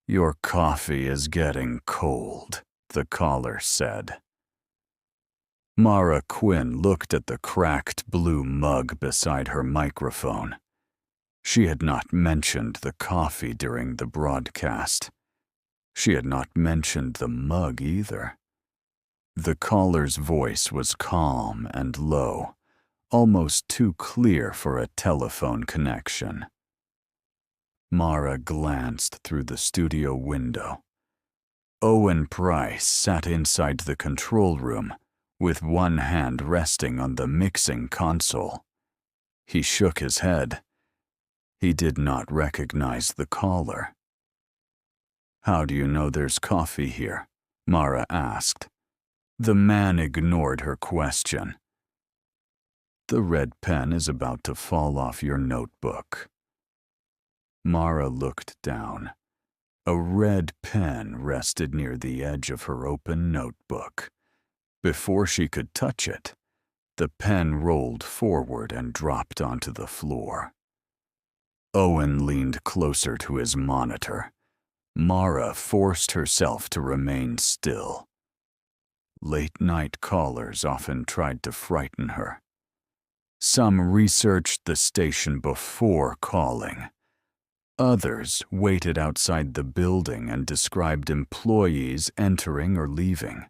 "Your coffee is getting cold," the caller said. Mara Quinn looked at the cracked blue mug beside her microphone. She had not mentioned the coffee during the broadcast. She had not mentioned the mug either. The caller's voice was calm and low, almost too clear for a telephone connection. Mara glanced through the studio window. Owen Price sat inside the control room, with one hand resting on the mixing console. He shook his head. He did not recognize the caller. "How do you know there's coffee here?" Mara asked. The man ignored her question. "The red pen is about to fall off your notebook." Mara looked down. A red pen rested near the edge of her open notebook. Before she could touch it, the pen rolled forward and dropped onto the floor. Owen leaned closer to his monitor. Mara forced herself to remain still. Late-night callers often tried to frighten her. Some researched the station before calling. Others waited outside the building and described employees entering or leaving.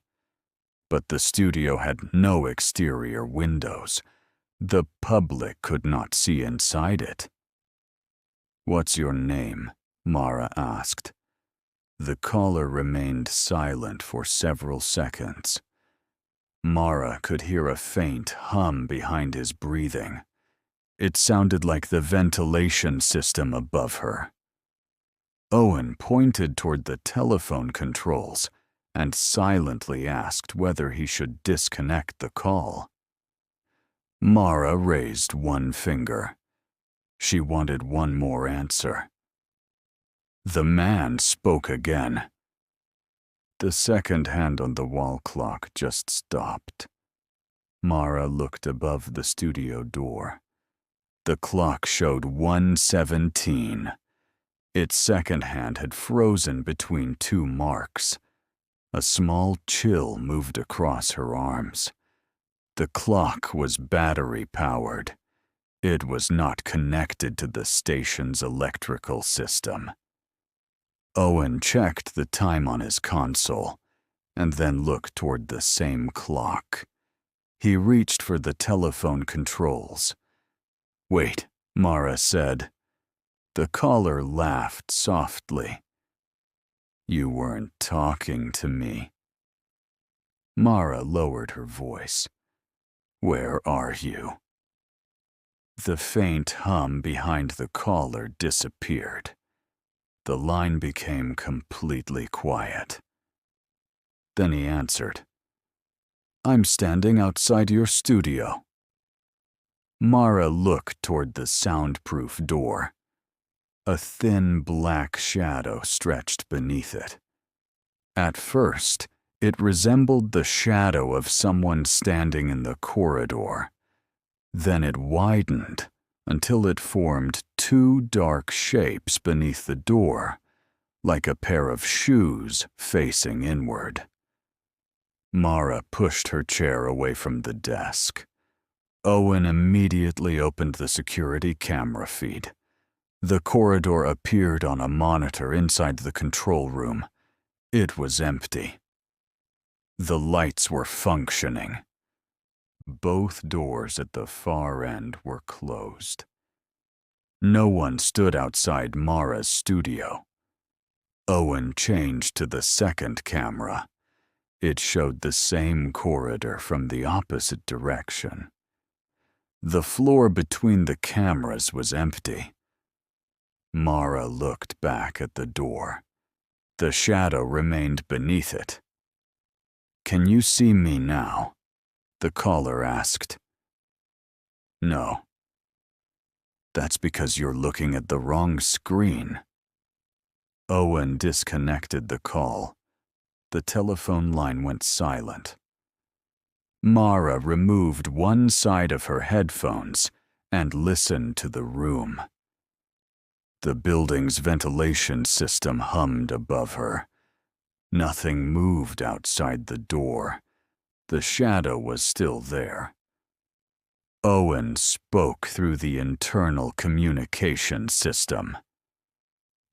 But the studio had no exterior windows. The public could not see inside it. "What's your name?" Mara asked. The caller remained silent for several seconds. Mara could hear a faint hum behind his breathing. It sounded like the ventilation system above her. Owen pointed toward the telephone controls and silently asked whether he should disconnect the call. Mara raised one finger. She wanted one more answer. The man spoke again. The second hand on the wall clock just stopped. Mara looked above the studio door. The clock showed 1:17. Its second hand had frozen between two marks. A small chill moved across her arms. The clock was battery-powered. It was not connected to the station's electrical system. Owen checked the time on his console, and then looked toward the same clock. He reached for the telephone controls. "Wait," Mara said. The caller laughed softly. "You weren't talking to me." Mara lowered her voice. "Where are you?" The faint hum behind the caller disappeared. The line became completely quiet. Then he answered, "I'm standing outside your studio." Mara looked toward the soundproof door. A thin black shadow stretched beneath it. At first, it resembled the shadow of someone standing in the corridor. Then it widened until it formed two dark shapes beneath the door, like a pair of shoes facing inward. Mara pushed her chair away from the desk. Owen immediately opened the security camera feed. The corridor appeared on a monitor inside the control room. It was empty. The lights were functioning. Both doors at the far end were closed. No one stood outside Mara's studio. Owen changed to the second camera. It showed the same corridor from the opposite direction. The floor between the cameras was empty. Mara looked back at the door. The shadow remained beneath it. "Can you see me now?" the caller asked. "No." "That's because you're looking at the wrong screen." Owen disconnected the call. The telephone line went silent. Mara removed one side of her headphones and listened to the room. The building's ventilation system hummed above her. Nothing moved outside the door. The shadow was still there. Owen spoke through the internal communication system.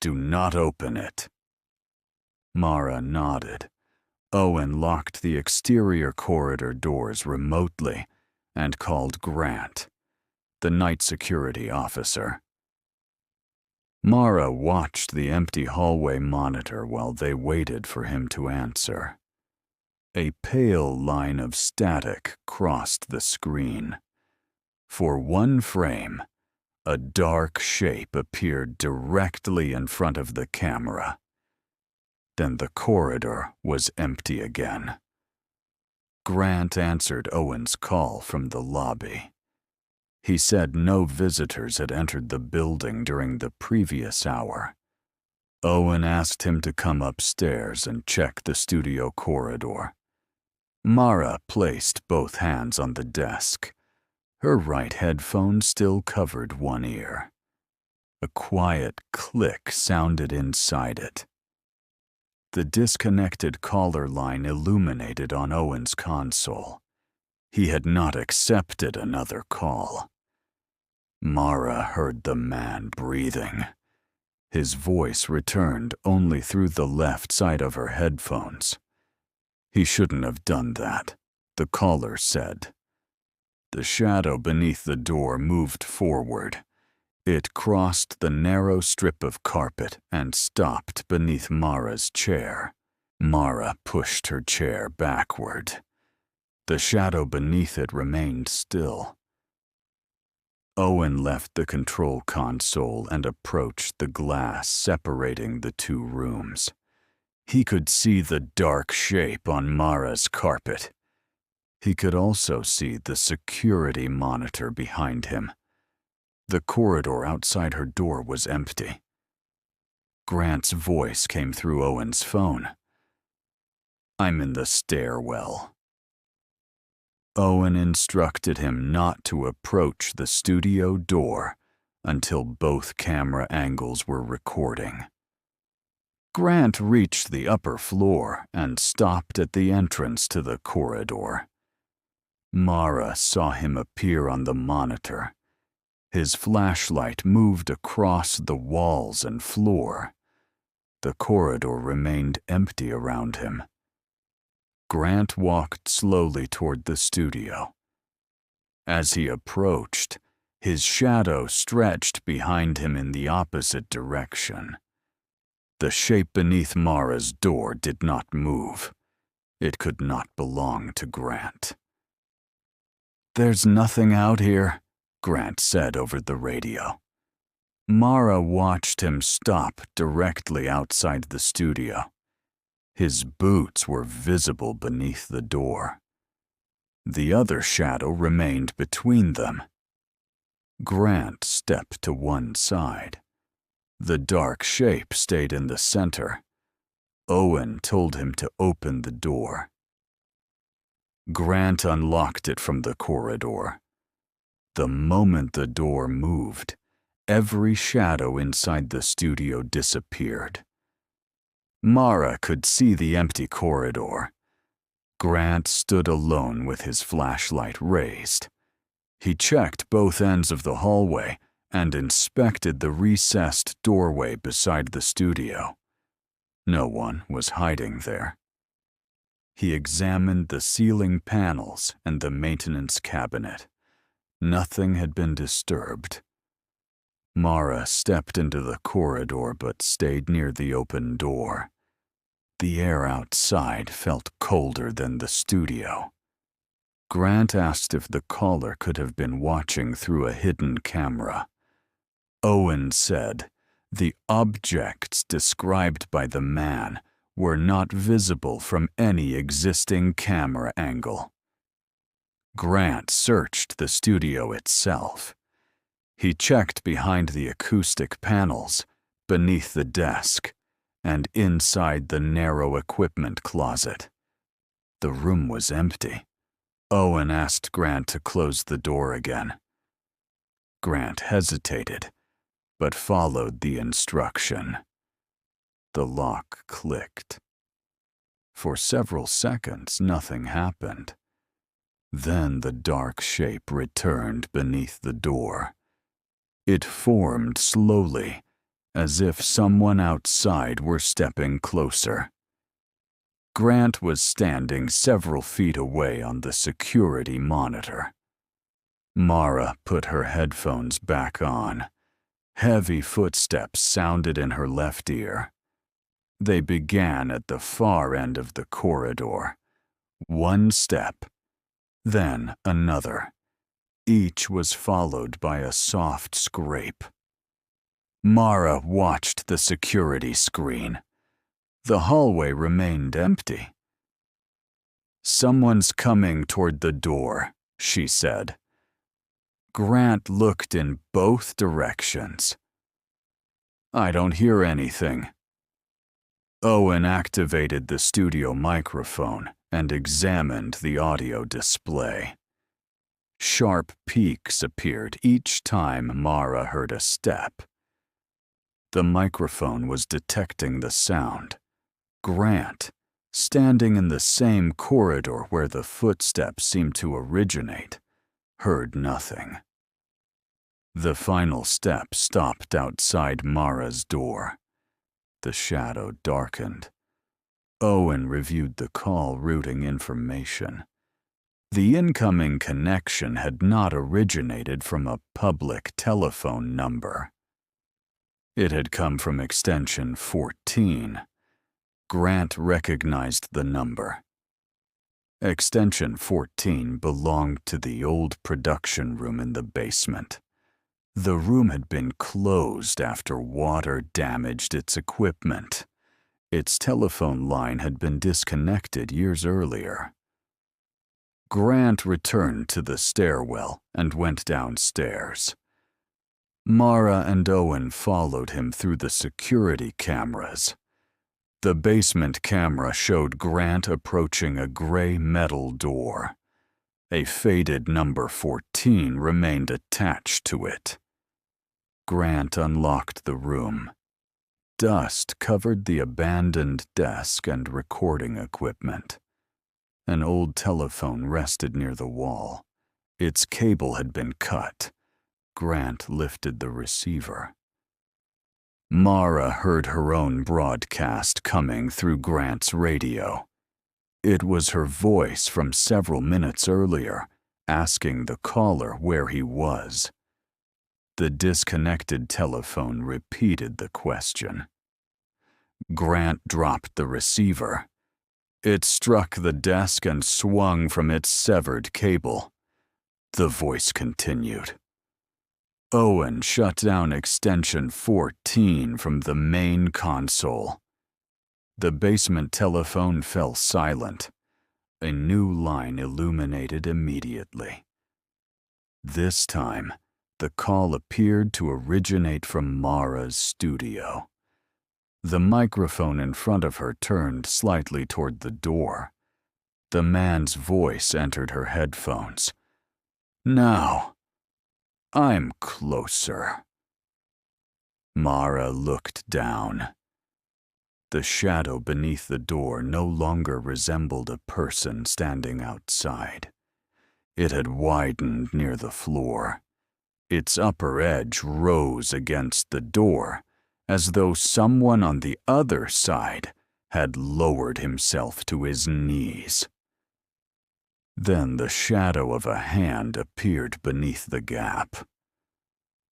"Do not open it." Mara nodded. Owen locked the exterior corridor doors remotely and called Grant, the night security officer. Mara watched the empty hallway monitor while they waited for him to answer. A pale line of static crossed the screen. For one frame, a dark shape appeared directly in front of the camera. Then the corridor was empty again. Grant answered Owen's call from the lobby. He said no visitors had entered the building during the previous hour. Owen asked him to come upstairs and check the studio corridor. Mara placed both hands on the desk. Her right headphone still covered one ear. A quiet click sounded inside it. The disconnected caller line illuminated on Owen's console. He had not accepted another call. Mara heard the man breathing. His voice returned only through the left side of her headphones. "He shouldn't have done that," the caller said. The shadow beneath the door moved forward. It crossed the narrow strip of carpet and stopped beneath Mara's chair. Mara pushed her chair backward. The shadow beneath it remained still. Owen left the control console and approached the glass separating the two rooms. He could see the dark shape on Mara's carpet. He could also see the security monitor behind him. The corridor outside her door was empty. Grant's voice came through Owen's phone. "I'm in the stairwell." Owen instructed him not to approach the studio door until both camera angles were recording. Grant reached the upper floor and stopped at the entrance to the corridor. Mara saw him appear on the monitor. His flashlight moved across the walls and floor. The corridor remained empty around him. Grant walked slowly toward the studio. As he approached, his shadow stretched behind him in the opposite direction. The shape beneath Mara's door did not move. It could not belong to Grant. "There's nothing out here," Grant said over the radio. Mara watched him stop directly outside the studio. His boots were visible beneath the door. The other shadow remained between them. Grant stepped to one side. The dark shape stayed in the center. Owen told him to open the door. Grant unlocked it from the corridor. The moment the door moved, every shadow inside the studio disappeared. Mara could see the empty corridor. Grant stood alone with his flashlight raised. He checked both ends of the hallway and inspected the recessed doorway beside the studio. No one was hiding there. He examined the ceiling panels and the maintenance cabinet. Nothing had been disturbed. Mara stepped into the corridor but stayed near the open door. The air outside felt colder than the studio. Grant asked if the caller could have been watching through a hidden camera. Owen said the objects described by the man were not visible from any existing camera angle. Grant searched the studio itself. He checked behind the acoustic panels, beneath the desk, and inside the narrow equipment closet. The room was empty. Owen asked Grant to close the door again. Grant hesitated. but followed the instruction. The lock clicked. For several seconds, nothing happened. Then the dark shape returned beneath the door. It formed slowly, as if someone outside were stepping closer. Grant was standing several feet away on the security monitor. Mara put her headphones back on. Heavy footsteps sounded in her left ear. They began at the far end of the corridor. One step, then another. Each was followed by a soft scrape. Mara watched the security screen. The hallway remained empty. "Someone's coming toward the door," she said. Grant looked in both directions. "I don't hear anything." Owen activated the studio microphone and examined the audio display. Sharp peaks appeared each time Mara heard a step. The microphone was detecting the sound. Grant, standing in the same corridor where the footsteps seemed to originate, heard nothing. The final step stopped outside Mara's door. The shadow darkened. Owen reviewed the call routing information. The incoming connection had not originated from a public telephone number. It had come from extension 14. Grant recognized the number. Extension 14 belonged to the old production room in the basement. The room had been closed after water damaged its equipment. Its telephone line had been disconnected years earlier. Grant returned to the stairwell and went downstairs. Mara and Owen followed him through the security cameras. The basement camera showed Grant approaching a gray metal door. A faded number 14 remained attached to it. Grant unlocked the room. Dust covered the abandoned desk and recording equipment. An old telephone rested near the wall. Its cable had been cut. Grant lifted the receiver. Mara heard her own broadcast coming through Grant's radio. It was her voice from several minutes earlier, asking the caller where he was. The disconnected telephone repeated the question. Grant dropped the receiver. It struck the desk and swung from its severed cable. The voice continued. Owen shut down extension 14 from the main console. The basement telephone fell silent. A new line illuminated immediately. This time, the call appeared to originate from Mara's studio. The microphone in front of her turned slightly toward the door. The man's voice entered her headphones. "Now, I'm closer." Mara looked down. The shadow beneath the door no longer resembled a person standing outside. It had widened near the floor. Its upper edge rose against the door, as though someone on the other side had lowered himself to his knees. Then the shadow of a hand appeared beneath the gap.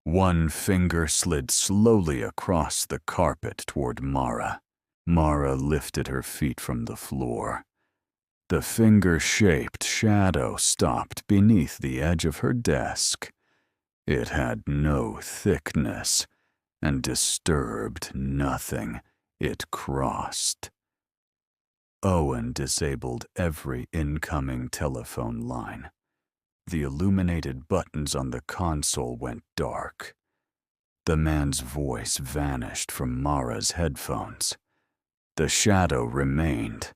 One finger slid slowly across the carpet toward Mara. Mara lifted her feet from the floor. The finger-shaped shadow stopped beneath the edge of her desk. It had no thickness and disturbed nothing it crossed. Owen disabled every incoming telephone line. The illuminated buttons on the console went dark. The man's voice vanished from Mara's headphones. The shadow remained.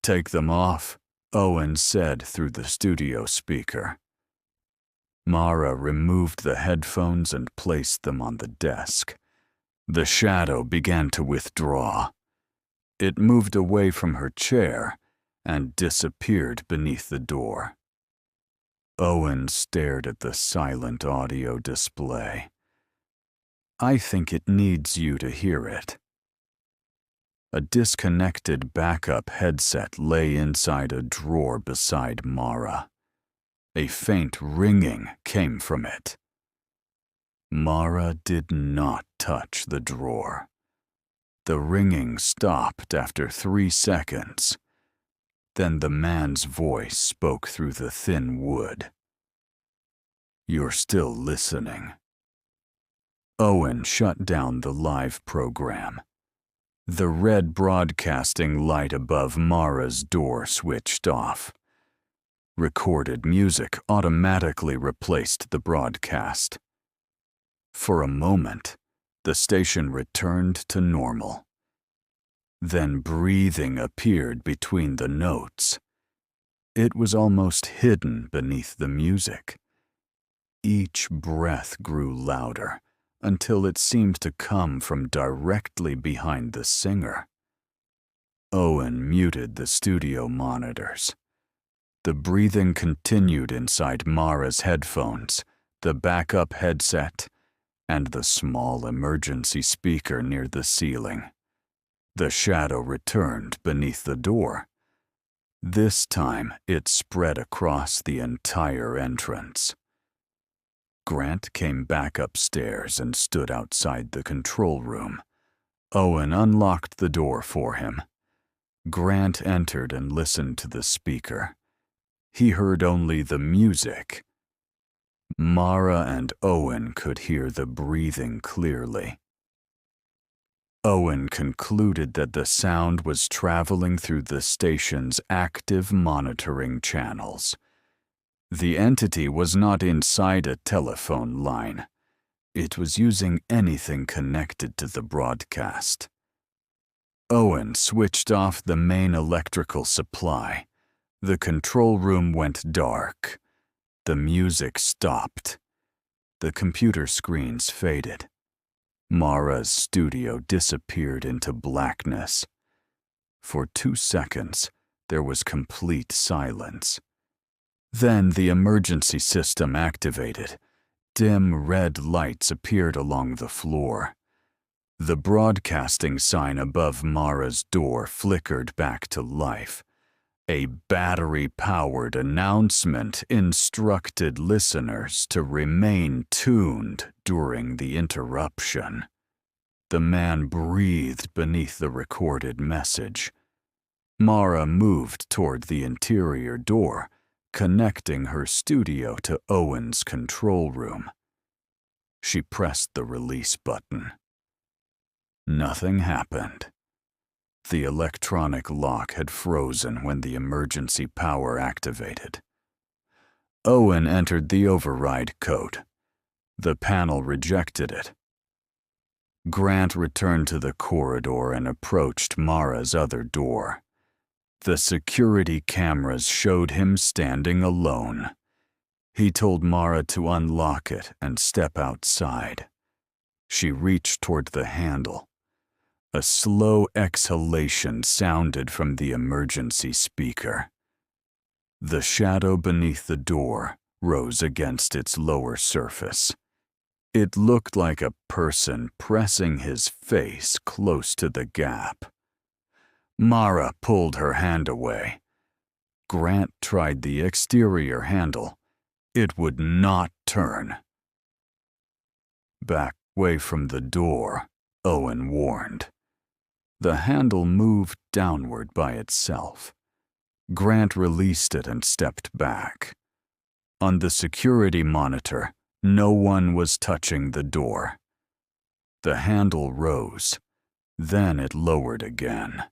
"Take them off," Owen said through the studio speaker. Mara removed the headphones and placed them on the desk. The shadow began to withdraw. It moved away from her chair and disappeared beneath the door. Owen stared at the silent audio display. "I think it needs you to hear it." A disconnected backup headset lay inside a drawer beside Mara. A faint ringing came from it. Mara did not touch the drawer. The ringing stopped after 3 seconds. Then the man's voice spoke through the thin wood. "You're still listening." Owen shut down the live program. The red broadcasting light above Mara's door switched off. Recorded music automatically replaced the broadcast. For a moment, the station returned to normal. Then breathing appeared between the notes. It was almost hidden beneath the music. Each breath grew louder until it seemed to come from directly behind the singer. Owen muted the studio monitors. The breathing continued inside Mara's headphones, the backup headset, and the small emergency speaker near the ceiling. The shadow returned beneath the door. This time, it spread across the entire entrance. Grant came back upstairs and stood outside the control room. Owen unlocked the door for him. Grant entered and listened to the speaker. He heard only the music. Mara and Owen could hear the breathing clearly. Owen concluded that the sound was traveling through the station's active monitoring channels. The entity was not inside a telephone line. It was using anything connected to the broadcast. Owen switched off the main electrical supply. The control room went dark. The music stopped. The computer screens faded. Mara's studio disappeared into blackness. For 2 seconds, there was complete silence. Then the emergency system activated. Dim red lights appeared along the floor. The broadcasting sign above Mara's door flickered back to life. A battery-powered announcement instructed listeners to remain tuned during the interruption. The man breathed beneath the recorded message. Mara moved toward the interior door, connecting her studio to Owen's control room. She pressed the release button. Nothing happened. The electronic lock had frozen when the emergency power activated. Owen entered the override code. The panel rejected it. Grant returned to the corridor and approached Mara's other door. The security cameras showed him standing alone. He told Mara to unlock it and step outside. She reached toward the handle. A slow exhalation sounded from the emergency speaker. The shadow beneath the door rose against its lower surface. It looked like a person pressing his face close to the gap. Mara pulled her hand away. Grant tried the exterior handle. It would not turn. "Back away from the door," Owen warned. The handle moved downward by itself. Grant released it and stepped back. On the security monitor, no one was touching the door. The handle rose. Then it lowered again.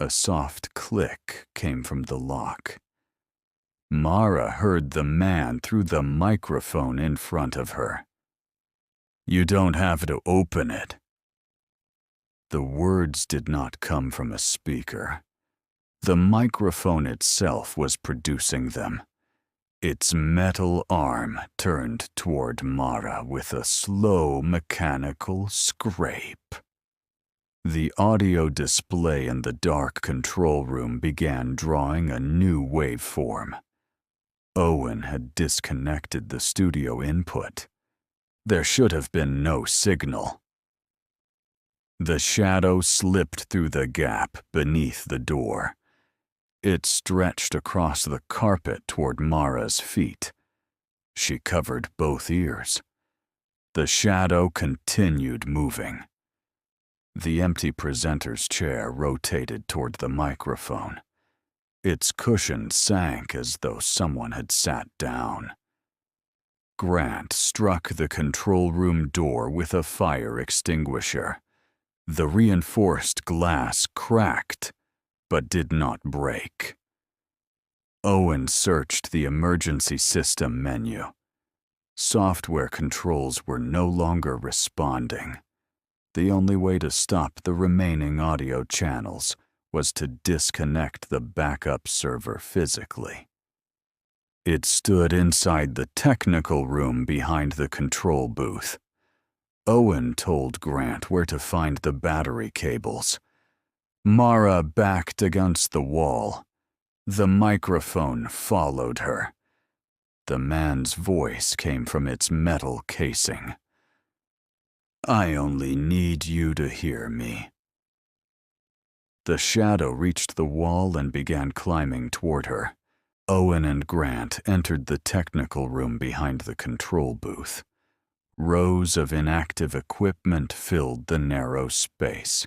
A soft click came from the lock. Mara heard the man through the microphone in front of her. "You don't have to open it." The words did not come from a speaker. The microphone itself was producing them. Its metal arm turned toward Mara with a slow mechanical scrape. The audio display in the dark control room began drawing a new waveform. Owen had disconnected the studio input. There should have been no signal. The shadow slipped through the gap beneath the door. It stretched across the carpet toward Mara's feet. She covered both ears. The shadow continued moving. The empty presenter's chair rotated toward the microphone. Its cushion sank as though someone had sat down. Grant struck the control room door with a fire extinguisher. The reinforced glass cracked, but did not break. Owen searched the emergency system menu. Software controls were no longer responding. The only way to stop the remaining audio channels was to disconnect the backup server physically. It stood inside the technical room behind the control booth. Owen told Grant where to find the battery cables. Mara backed against the wall. The microphone followed her. The man's voice came from its metal casing. "I only need you to hear me." The shadow reached the wall and began climbing toward her. Owen and Grant entered the technical room behind the control booth. Rows of inactive equipment filled the narrow space.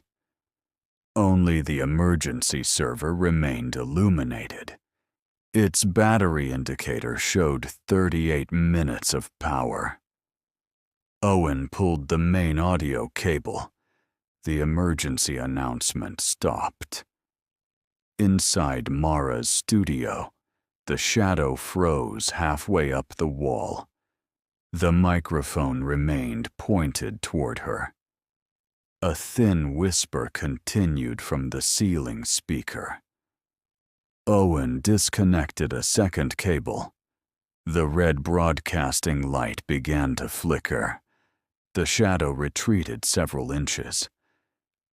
Only the emergency server remained illuminated. Its battery indicator showed 38 minutes of power. Owen pulled the main audio cable. The emergency announcement stopped. Inside Mara's studio, the shadow froze halfway up the wall. The microphone remained pointed toward her. A thin whisper continued from the ceiling speaker. Owen disconnected a second cable. The red broadcasting light began to flicker. The shadow retreated several inches.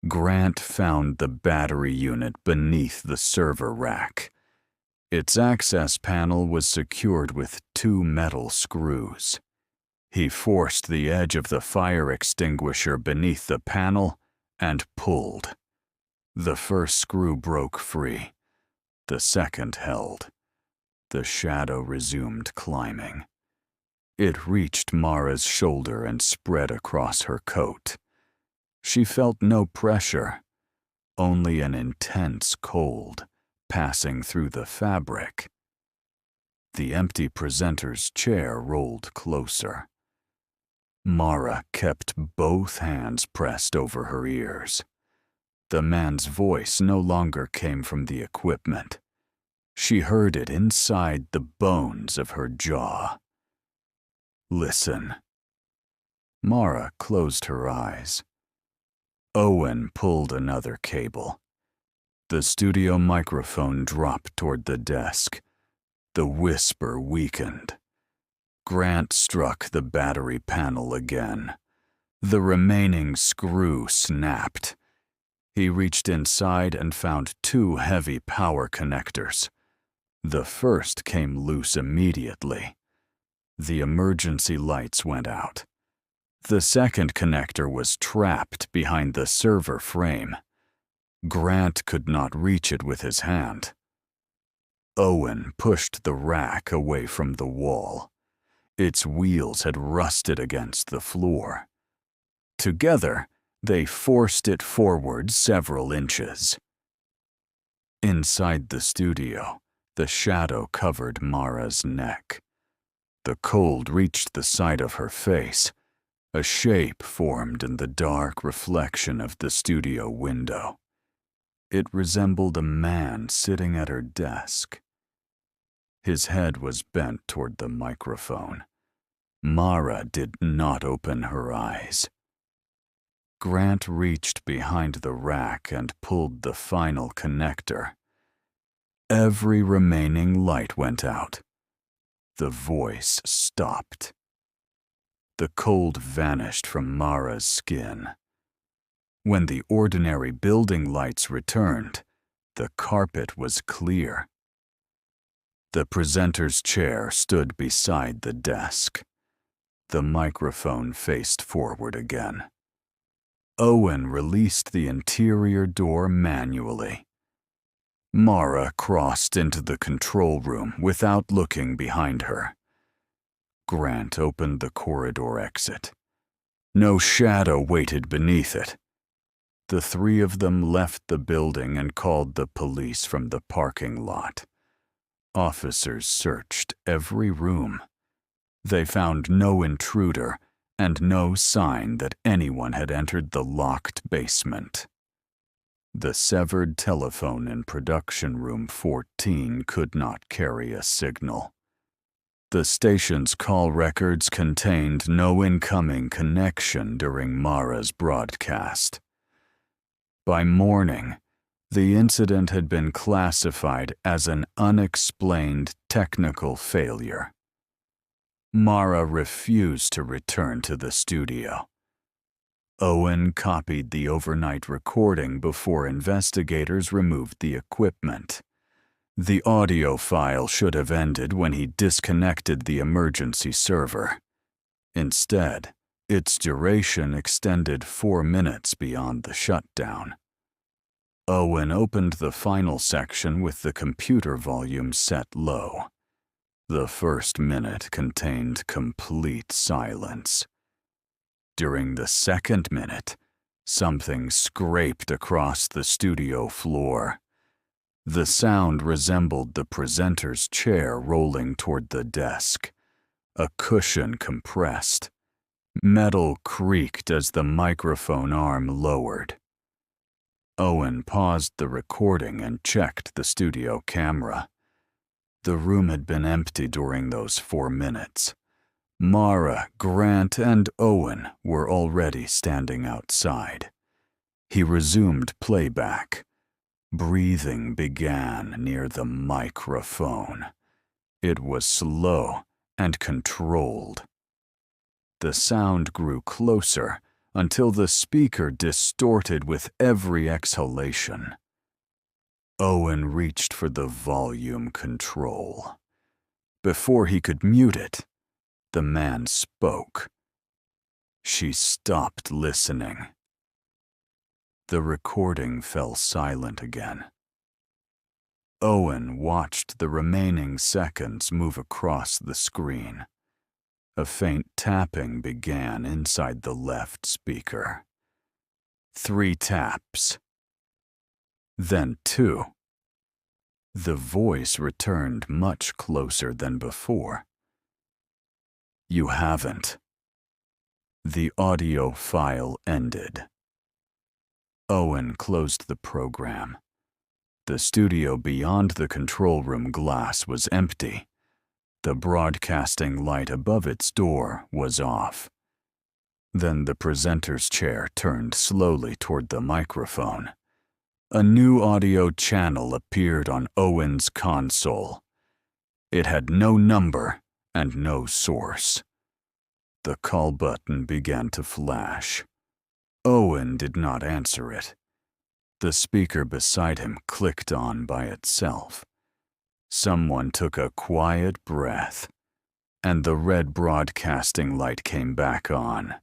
Grant found the battery unit beneath the server rack. Its access panel was secured with 2 metal screws. He forced the edge of the fire extinguisher beneath the panel and pulled. The first screw broke free. The second held. The shadow resumed climbing. It reached Mara's shoulder and spread across her coat. She felt no pressure, only an intense cold passing through the fabric. The empty presenter's chair rolled closer. Mara kept both hands pressed over her ears. The man's voice no longer came from the equipment. She heard it inside the bones of her jaw. "Listen." Mara closed her eyes. Owen pulled another cable. The studio microphone dropped toward the desk. The whisper weakened. Grant struck the battery panel again. The remaining screw snapped. He reached inside and found 2 heavy power connectors. The first came loose immediately. The emergency lights went out. The second connector was trapped behind the server frame. Grant could not reach it with his hand. Owen pushed the rack away from the wall. Its wheels had rusted against the floor. Together, they forced it forward several inches. Inside the studio, the shadow covered Mara's neck. The cold reached the side of her face. A shape formed in the dark reflection of the studio window. It resembled a man sitting at her desk. His head was bent toward the microphone. Mara did not open her eyes. Grant reached behind the rack and pulled the final connector. Every remaining light went out. The voice stopped. The cold vanished from Mara's skin. When the ordinary building lights returned, the carpet was clear. The presenter's chair stood beside the desk. The microphone faced forward again. Owen released the interior door manually. Mara crossed into the control room without looking behind her. Grant opened the corridor exit. No shadow waited beneath it. The three of them left the building and called the police from the parking lot. Officers searched every room. They found no intruder and no sign that anyone had entered the locked basement. The severed telephone in production room 14 could not carry a signal. The station's call records contained no incoming connection during Mara's broadcast. By morning, the incident had been classified as an unexplained technical failure. Mara refused to return to the studio. Owen copied the overnight recording before investigators removed the equipment. The audio file should have ended when he disconnected the emergency server. Instead, its duration extended 4 minutes beyond the shutdown. Owen opened the final section with the computer volume set low. The first minute contained complete silence. During the second minute, something scraped across the studio floor. The sound resembled the presenter's chair rolling toward the desk. A cushion compressed. Metal creaked as the microphone arm lowered. Owen paused the recording and checked the studio camera. The room had been empty during those 4 minutes. Mara, Grant, and Owen were already standing outside. He resumed playback. Breathing began near the microphone. It was slow and controlled. The sound grew closer until the speaker distorted with every exhalation. Owen reached for the volume control. Before he could mute it, the man spoke. She stopped listening. The recording fell silent again. Owen watched the remaining seconds move across the screen. A faint tapping began inside the left speaker. 3 taps. Then 2. The voice returned much closer than before. You haven't. The audio file ended. Owen closed the program. The studio beyond the control room glass was empty. The broadcasting light above its door was off. Then the presenter's chair turned slowly toward the microphone. A new audio channel appeared on Owen's console. It had no number and no source. The call button began to flash. Owen did not answer it. The speaker beside him clicked on by itself. Someone took a quiet breath, and the red broadcasting light came back on.